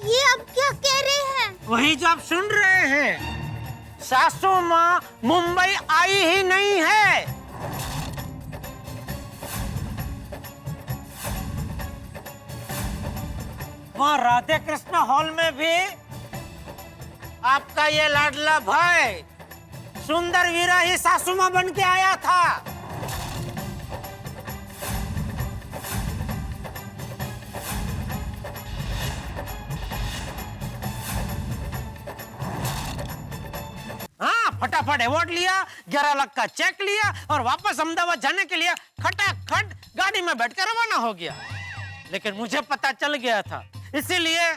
ये आप क्या कह रहे हैं? वही जो आप सुन रहे हैं, सासू माँ मुंबई आई ही नहीं है। वहाँ राधे कृष्ण हॉल में भी आपका ये लाडला भाई सुंदर वीरा ही सासू माँ बन के आया था। हाँ, फटाफट अवार्ड लिया, 11 लाख का चेक लिया और वापस अहमदाबाद जाने के लिए खटाखट गाड़ी में बैठकर रवाना हो गया। लेकिन मुझे पता चल गया था, इसीलिए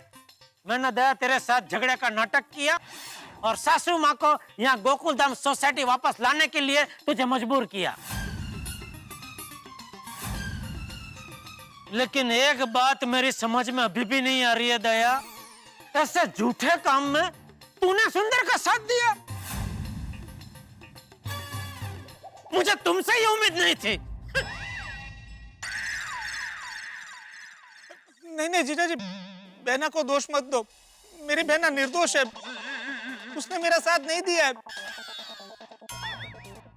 मैंने दया तेरे साथ झगड़े का नाटक किया और सासू माँ को यहाँ गोकुलधाम सोसाइटी वापस लाने के लिए तुझे मजबूर किया। लेकिन एक बात मेरी समझ में अभी भी नहीं आ रही है दया, ऐसे झूठे काम में तूने सुंदर का साथ दिया। मुझे तुमसे ही उम्मीद नहीं थी। नहीं जीजा जी, बहना को दोष मत दो, मेरी बहना निर्दोष है, उसने मेरा साथ नहीं दिया है,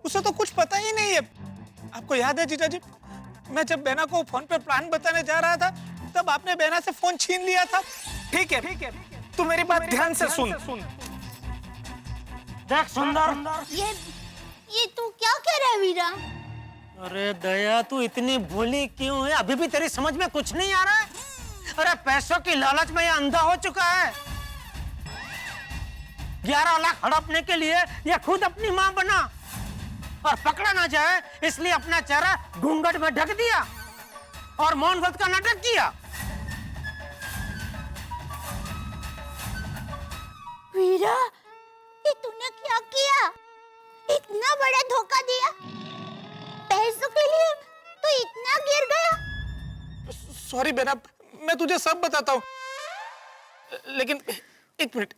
उसे तो कुछ पता ही नहीं है। आपको याद है जीजा जी, मैं जब बहना को फोन पे प्लान बताने जा रहा था तब आपने बहना से फोन छीन लिया था। ठीक है, तू मेरी बात ध्यान से सुन। देख सुंदर, ये तू क्या कह रहा है वीरा? अरे दया, तू इतनी भोली क्यों है? अभी भी तेरी समझ में कुछ नहीं आ रहा है? अरे पैसों की लालच में ये अंधा हो चुका है। 11 लाख हड़पने के लिए ये खुद अपनी मां बना और पकड़ा ना जाए इसलिए अपना चेहरा घूंघट में ढक दिया और मौन व्रत का नाटक किया। वीरा, ये तूने क्या किया? इतना बड़ा धोखा दिया, पैसों के लिए तो इतना गिर गया। सॉरी बहना, मैं तुझे सब बताता हूँ, लेकिन एक मिनट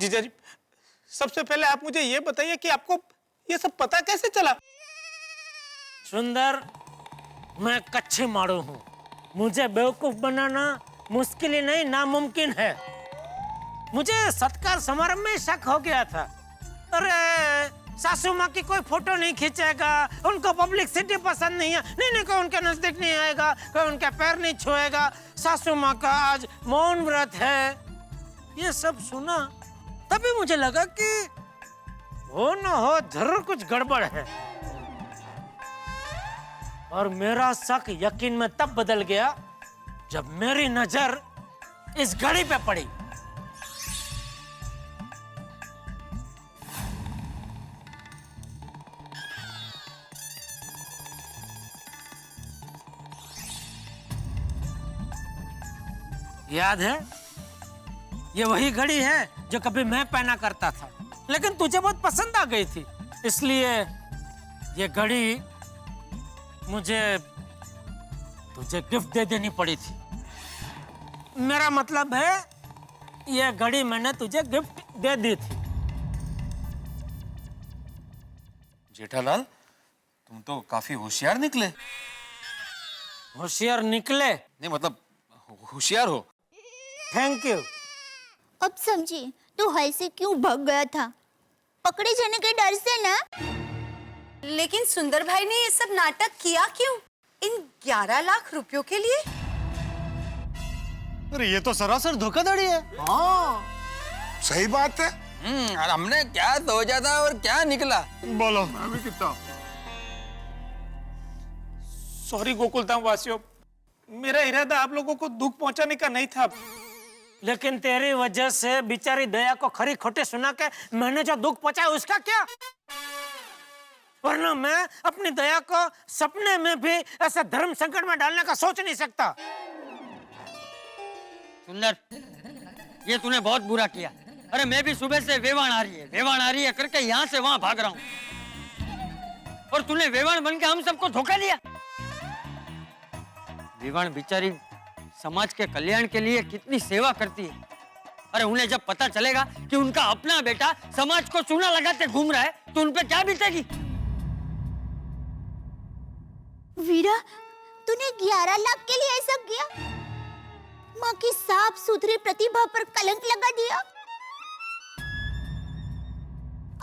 जीजा जी, सबसे पहले आप मुझे ये बताइए कि आपको ये सब पता कैसे चला? सुंदर, मैं कच्चे मारू हूँ, मुझे बेवकूफ बनाना मुश्किल ही नहीं नामुमकिन है। मुझे सत्कार समारोह में शक हो गया था। अरे सासू माँ की कोई फोटो नहीं खींचेगा, उनको पब्लिसिटी पसंद नहीं है, नहीं कोई उनके नजदीक नहीं आएगा, कोई उनके पैर नहीं छुएगा, सासू माँ का आज मौन व्रत है। ये सब सुना तभी मुझे लगा कि हो न हो जरूर कुछ गड़बड़ है। और मेरा शक यकीन में तब बदल गया जब मेरी नजर इस घड़ी पे पड़ी। याद है, ये वही घड़ी है जो कभी मैं पहना करता था, लेकिन तुझे बहुत पसंद आ गई थी, इसलिए ये घड़ी मुझे तुझे गिफ्ट दे देनी पड़ी थी। मेरा मतलब है, ये घड़ी मैंने तुझे गिफ्ट दे दी थी। जेठालाल, तुम तो काफी होशियार निकले। होशियार निकले? नहीं मतलब होशियार हो। Thank you. अब समझी तू ऐसे क्यों भाग गया था, पकड़े जाने के डर से ना। लेकिन सुंदर भाई ने ये सब नाटक किया क्यों, इन 11 लाख रुपयों के लिए? अरे ये तो सरासर धोखाधड़ी है। हाँ, सही बात है। और हमने क्या सोचा था और क्या निकला? बोलो। मैं भी कितना सॉरी गोकुलधाम वासियों, मेरा इरादा आप लोगों को दुख पहुंचाने का नहीं था, लेकिन तेरी वजह से बेचारी दया को खरी खोटे सुना के मैंने जो दुख पहुंचाया उसका क्या? वरना मैं अपनी दया को सपने में भी ऐसा धर्म संकट में डालने का सोच नहीं सकता। सुंदर, ये तूने बहुत बुरा किया। अरे मैं भी सुबह से वेवाण आ रही है करके यहाँ से वहां भाग रहा हूँ, और तूने वेवाण बन के हम सबको धोखा दिया। वेवाण बेचारी समाज के कल्याण के लिए कितनी सेवा करती है। अरे उन्हें जब पता चलेगा कि उनका अपना बेटा समाज को चूना लगाते घूम रहा है तो उन पे क्या बीतेगी। वीरा, तूने 11 लाख के लिए ऐसा किया? माँ की साफ सुथरी प्रतिभा पर कलंक लगा दिया।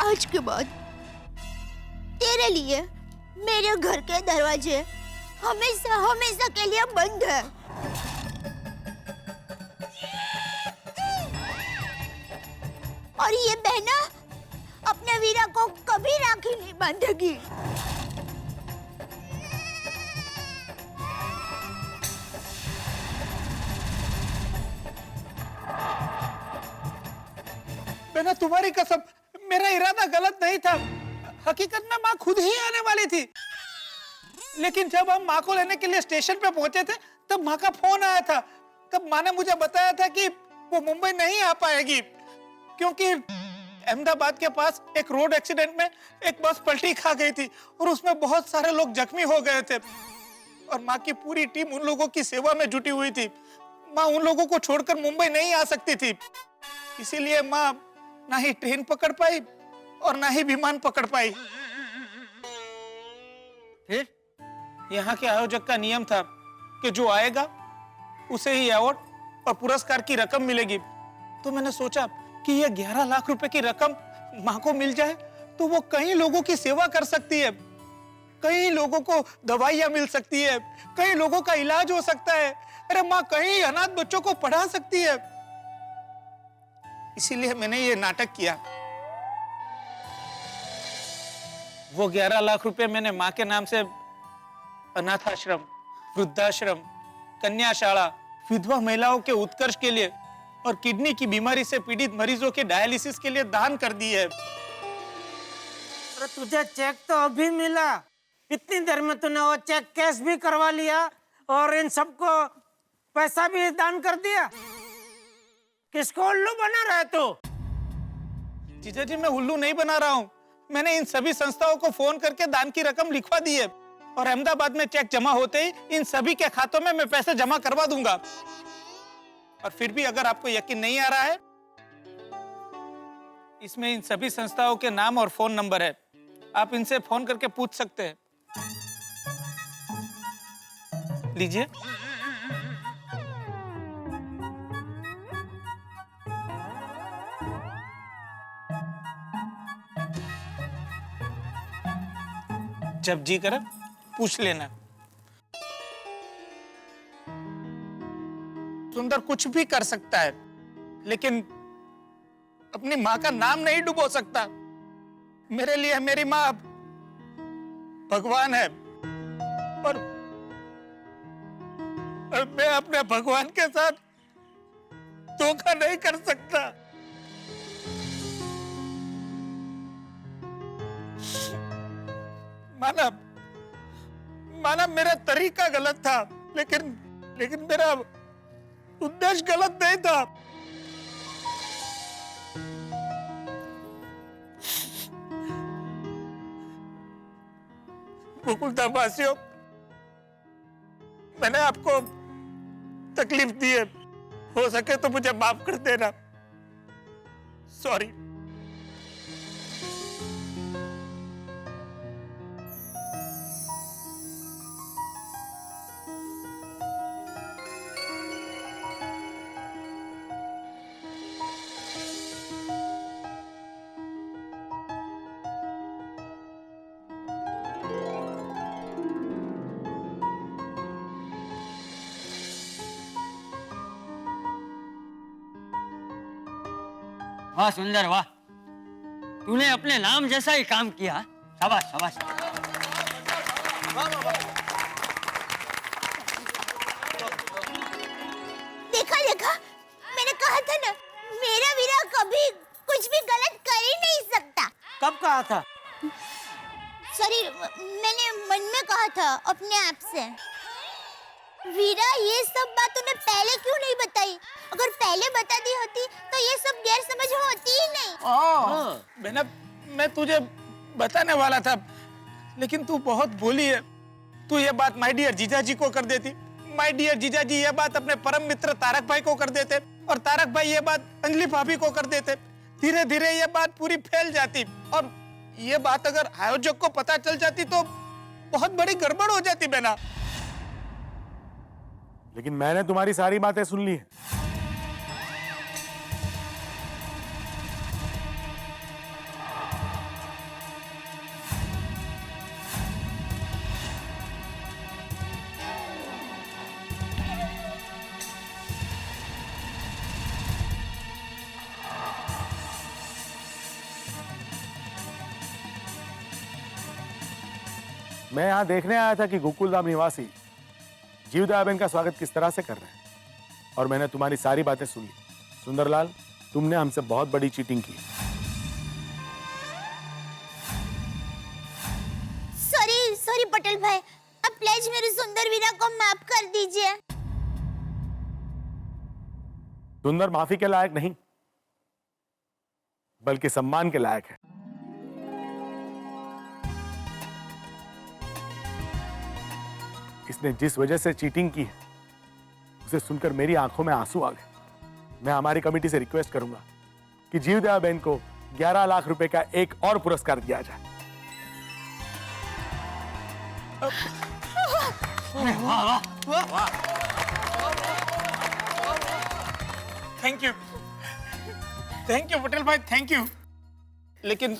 आज के बाद तेरे लिए मेरे घर के दरवाजे हमेशा हमेशा के लिए बंद है। और ये बहना अपने वीरा को कभी राखी नहीं बांधेगी। बहना, तुम्हारी कसम, मेरा इरादा गलत नहीं था। हकीकत में माँ खुद ही आने वाली थी, लेकिन जब हम माँ को लेने के लिए स्टेशन पे पहुंचे थे तब माँ का फोन आया था। तब माँ ने मुझे बताया था कि वो मुंबई नहीं आ पाएगी क्योंकि अहमदाबाद के पास एक रोड एक्सीडेंट में एक बस पलटी खा गई थी और उसमें बहुत सारे लोग जख्मी हो गए थे और माँ की पूरी टीम उन लोगों की सेवा में जुटी हुई थी। माँ उन लोगों को छोड़कर मुंबई नहीं आ सकती थी, इसीलिए माँ ना ही ट्रेन पकड़ पाई और ना ही विमान पकड़ पाई। फिर यहाँ के आयोजक का नियम था कि जो आएगा उसे ही अवार्ड और पुरस्कार की रकम मिलेगी। तो मैंने सोचा कि ये 11 लाख रुपए की रकम माँ को मिल जाए तो वो कई लोगों की सेवा कर सकती है, कई लोगों को दवाइयाँ मिल सकती है, कई लोगों का इलाज हो सकता है। अरे माँ कई अनाथ बच्चों को पढ़ा सकती है। इसीलिए मैंने ये नाटक किया। वो 11 लाख रुपए मैंने माँ के नाम से अनाथ आश्रम, वृद्धाश्रम, कन्याशाला, विधवा महिलाओं के उत्कर्ष के लिए और किडनी की बीमारी से पीड़ित मरीजों के डायलिसिस के लिए दान कर दी है। अरे तुझे चेक तो अभी मिला, इतनी देर में तूने वो चेक कैश भी करवा लिया और इन सबको पैसा भी दान कर दिया। किसको उल्लू बना रहा है तू? जीजा जी, मैं उल्लू नहीं बना रहा हूँ। मैंने इन सभी संस्थाओं को फोन करके दान की रकम लिखवा दी है और अहमदाबाद में चेक जमा होते ही इन सभी के खातों में मैं पैसे जमा करवा दूंगा। और फिर भी अगर आपको यकीन नहीं आ रहा है, इसमें इन सभी संस्थाओं के नाम और फोन नंबर है, आप इनसे फोन करके पूछ सकते हैं। लीजिए। जब जी करे पूछ लेना। सुंदर कुछ भी कर सकता है, लेकिन अपनी माँ का नाम नहीं डुबो सकता। मेरे लिए मेरी माँ भगवान है और मैं अपने भगवान के साथ धोखा नहीं कर सकता। माना मेरा तरीका गलत था, लेकिन मेरा उद्देश्य गलत नहीं था। गोकुलधाम वासियों, मैंने आपको तकलीफ दी है, हो सके तो मुझे माफ कर देना। सॉरी। वाह सुंदर वाह, तूने अपने नाम जैसा ही काम किया। शाबाश शाबाश। देखा, मैंने कहा था ना, मेरा वीरा कभी कुछ भी गलत कर ही नहीं सकता। कब कहा था? सॉरी, मैंने मन में कहा था अपने आप से। वीरा, ये सब बात तूने पहले क्यों नहीं बताई? अगर पहले बता दी होती तो ये सब गैर समझ होती ही नहीं। बेना, मैं तुझे बताने वाला था, लेकिन तू बहुत भोली है। तू ये बात माय डियर जीजा जी को कर देती, माय डियर जीजाजी ये बात अपने परम मित्र तारक भाई को कर देते और तारक भाई ये बात अंजलि भाभी को कर देते। धीरे धीरे ये बात पूरी फैल जाती और ये बात अगर आयोजक को पता चल जाती तो बहुत बड़ी गड़बड़ हो जाती बहना। लेकिन मैंने तुम्हारी सारी बातें सुन ली है। मैं यहां देखने आया था कि गोकुलधाम निवासी जीवदयाबेन का स्वागत किस तरह से कर रहे हैं और मैंने तुम्हारी सारी बातें सुन ली। सुंदरलाल, तुमने हमसे बहुत बड़ी चीटिंग की। सॉरी पटेल भाई, अब प्लीज मेरी सुंदर वीरा को माफ कर दीजिए। सुंदर माफी के लायक नहीं बल्कि सम्मान के लायक है। इसने जिस वजह से चीटिंग की है उसे सुनकर मेरी आंखों में आंसू आ गए। मैं हमारी कमेटी से रिक्वेस्ट करूंगा कि जीवदयाबेन को 11 लाख रुपए का एक और पुरस्कार दिया जाए। थैंक यू पटेल भाई, थैंक यू। लेकिन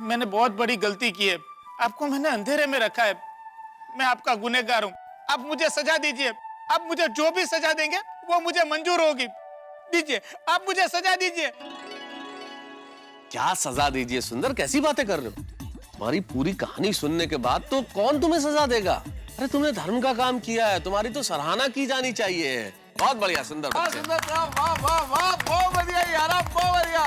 मैंने बहुत बड़ी गलती की है। आपको मैंने अंधेरे में रखा है। मैं आपका गुनहगार हूं। आप मुझे सजा दीजिए। आप मुझे जो भी सजा देंगे वो मुझे मंजूर होगी। दीजिए, आप मुझे सजा दीजिए। क्या सजा दीजिए सुंदर, कैसी बातें कर रहे हो? तुम्हारी पूरी कहानी सुनने के बाद तो कौन तुम्हें सजा देगा? अरे तुमने धर्म का काम किया है, तुम्हारी तो सराहना की जानी चाहिए। बहुत बढ़िया सुंदर बच्चे। वाह वाह वाह, बहुत बढ़िया यार, बहुत बढ़िया।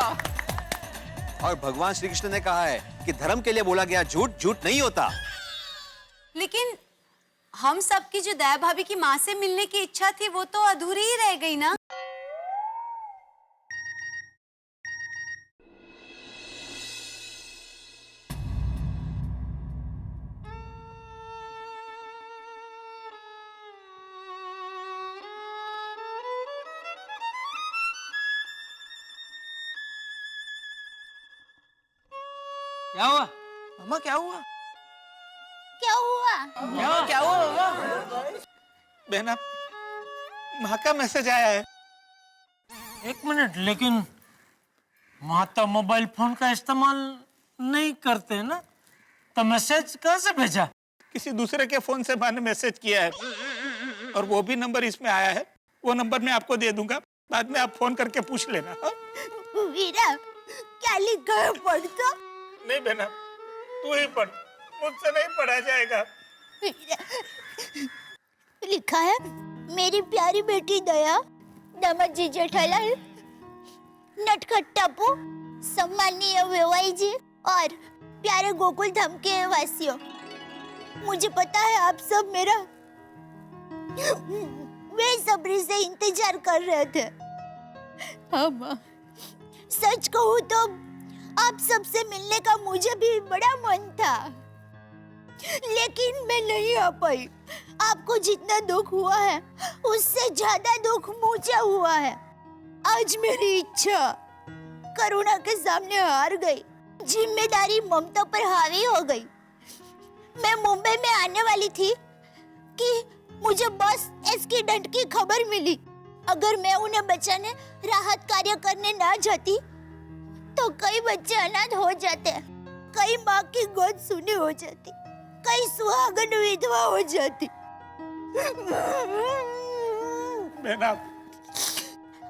और भगवान श्री कृष्ण ने कहा है कि धर्म के लिए बोला गया झूठ झूठ नहीं होता। लेकिन हम सब की जो दया भाभी की माँ से मिलने की इच्छा थी वो तो अधूरी ही रह गई ना। क्या हुआ मामा? क्या हुआ? क्या हुआ? क्या हुआ मामा? बहना, माँ का मैसेज आया है। एक मिनट, लेकिन माता मोबाइल फोन का इस्तेमाल नहीं करते ना, तो मैसेज कहाँ से भेजा? किसी दूसरे के फोन से मैंने मैसेज किया है और वो भी नंबर इसमें आया है। वो नंबर मैं आपको दे दूंगा, बाद में आप फोन करके पूछ लेना। वीरा, क्या लिखा है? पढ़ तो। नहीं बहना, तू ही पढ़, मुझसे नहीं पढ़ा जाएगा। लिखा है, मेरी प्यारी बेटी दया, दामाद जी जेठालाल, नटखट टप्पू, सम्माननीय वेवाई जी और प्यारे गोकुल धाम के वासियों, मुझे पता है आप सब मेरा बेसब्री से इंतजार कर रहे थे। हाँ माँ, सच कहूँ तो आप सबसे मिलने का मुझे भी बड़ा मन था, लेकिन मैं नहीं आ पाई। आपको जितना दुख हुआ है उससे ज्यादा दुख मुझे हुआ है। आज मेरी इच्छा करुणा के सामने हार गई, जिम्मेदारी ममता पर हावी हो गई। मैं मुंबई में आने वाली थी कि मुझे बस एक्सीडेंट की खबर मिली। अगर मैं उन्हें बचाने राहत कार्य करने ना जाती तो कई बच्चे अनाथ हो जाते, कई माँ की गोद सूनी हो जाती, कई सुहागन विधवा हो जाती। बहना,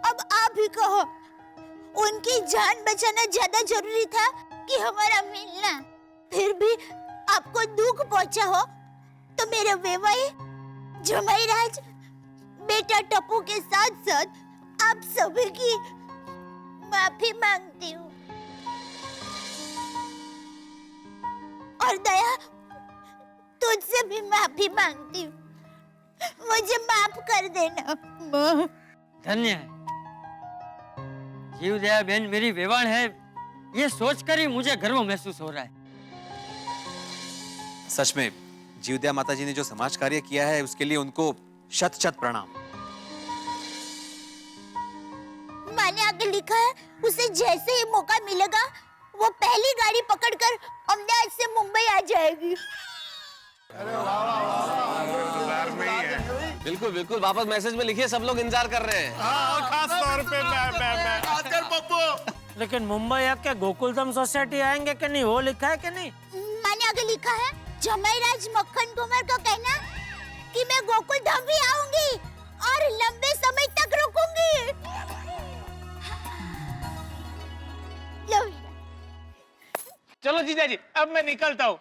अब आप ही कहो, उनकी जान बचाना ज्यादा जरूरी था कि हमारा मिलना? फिर भी आपको दुख पहुंचा हो तो मेरे वेवाई, जमाई राज, बेटा टप्पू के साथ साथ आप सभी की माफी मांगती हूँ। और दया, तुझसे भी माफी मांगती हूँ, मुझे माफ कर देना। धन्य है, जीवदया बहन मेरी वेवाण है, ये सोचकर ही मुझे गर्व महसूस हो रहा है। सच में जीवदया माता जी ने जो समाज कार्य किया है उसके लिए उनको शत शत प्रणाम। मैंने आगे लिखा है उसे जैसे ही मौका मिलेगा वो पहली गाड़ी पकड़कर अहमदाबाद से मुंबई आ जाएगी। बिल्कुल बिल्कुल, वापस मैसेज में लिखिए, सब लोग इंतजार कर रहे हैं। खास तौर पे मैं खासकर पप्पू। लेकिन मुंबई आके गोकुलधाम सोसाइटी आएंगे कि नहीं, वो लिखा है कि नहीं? मैंने आगे लिखा है जमाईराज मक्खन कुमार का कहना कि मैं गोकुलधाम भी आऊंगी और लंबे समय तक रुकूंगी। चलो जीजा जी, अब मैं निकलता हूँ।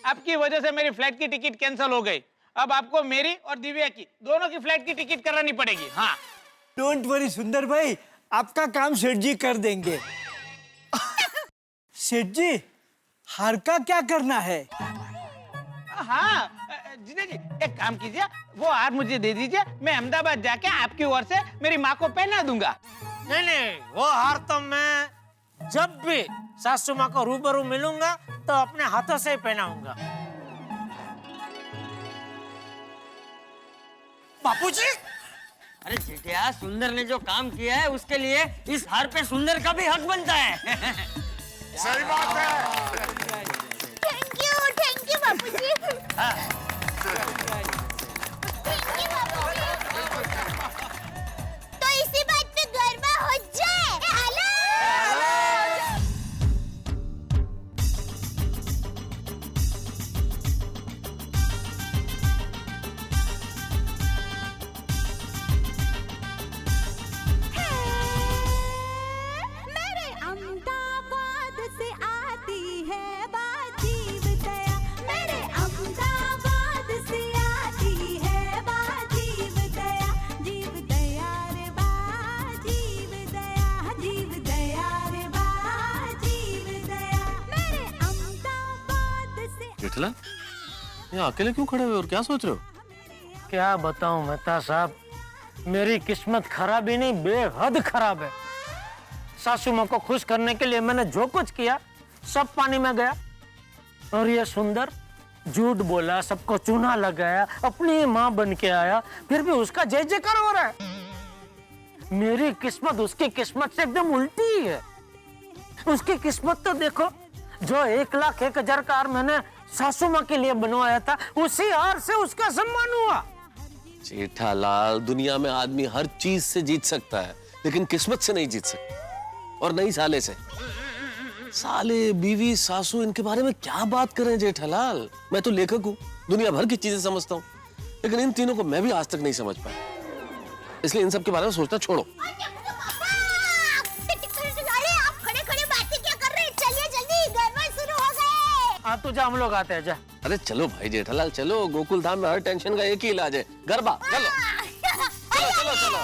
आपकी वजह से मेरी फ्लाइट की टिकट कैंसिल हो गई। अब आपको मेरी और दिव्या की दोनों की फ्लाइट की टिकट करानी पड़ेगी। हाँ, डोंट वरी सुंदर भाई, आपका काम सेठ जी कर देंगे। सेठ जी, हार का क्या करना है? हाँ जीजा जी, एक काम कीजिए, वो हार मुझे दे दीजिए, मैं अहमदाबाद जाके आपकी ओर से मेरी माँ को पहना दूंगा। नहीं नहीं, वो हार तो मैं जब भी सासू माँ को रूबरू मिलूंगा तो अपने हाथों से ही पहनाऊंगा। बापूजी, अरे जेठिया, सुंदर ने जो काम किया है उसके लिए इस हार पे सुंदर का भी हक बनता है। सही बात है। थैंक यू बापूजी। तो इसी बात पे गरबा हो जाए। हेलो। मेरे अहमदाबाद से आती है बाजीव दया, मेरे अहमदाबाद से आती है बाजीव दया, जीव दया रे बाजीव दया, जीव दया रे बाजीव दया, मेरे अहमदाबाद से। जेठला, ये अकेले क्यों खड़े हुए और क्या सोच रहे हो? क्या बताऊं मेहता साहब, मेरी किस्मत खराब ही नहीं बेहद खराब है। सासू माँ को खुश करने के लिए मैंने जो कुछ किया सब पानी में गया, और ये सुंदर झूठ बोला, सबको चूना लगाया, अपनी माँ बन के आया, फिर भी उसका जय जयकार हो रहा है। मेरी किस्मत उसकी किस्मत से एकदम उल्टी ही है। उसकी किस्मत तो देखो, जो 1,01,000 का हार मैंने सासू माँ के लिए बनवाया था, उसी हार से उसका सम्मान हुआ। जेठालाल, दुनिया में आदमी हर चीज से जीत सकता है लेकिन किस्मत से नहीं जीत सकता, और नहीं साले से। साले, बीवी, सासू, इनके बारे में क्या बात करें जेठालाल? मैं तो लेखक हूँ, दुनिया भर की चीजें समझता हूँ, लेकिन इन तीनों को मैं भी आज तक नहीं समझ पाया, इसलिए इन सब के बारे में सोचना छोड़ो। आप खड़े खड़े बातें क्या कर रहे हैं? चलिए जल्दी, गरबा शुरू हो गए। हाँ तो जा, हम लोग आते हैं, जा। अरे चलो भाई जेठालाल, चलो, गोकुल धाम में हर टेंशन का एक ही इलाज है, गरबा। चलो चलो चलो चलो।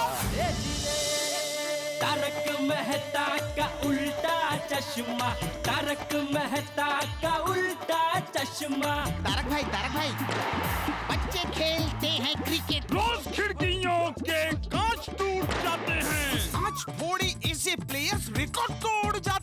तारक मेहता का उल्टा चश्मा, तारक मेहता का उल्टा चश्मा। तारक भाई, बच्चे खेलते हैं क्रिकेट, रोज खिड़कियों के कांच टूट जाते हैं, आज थोड़ी ऐसे प्लेयर्स रिकॉर्ड तोड़ जाते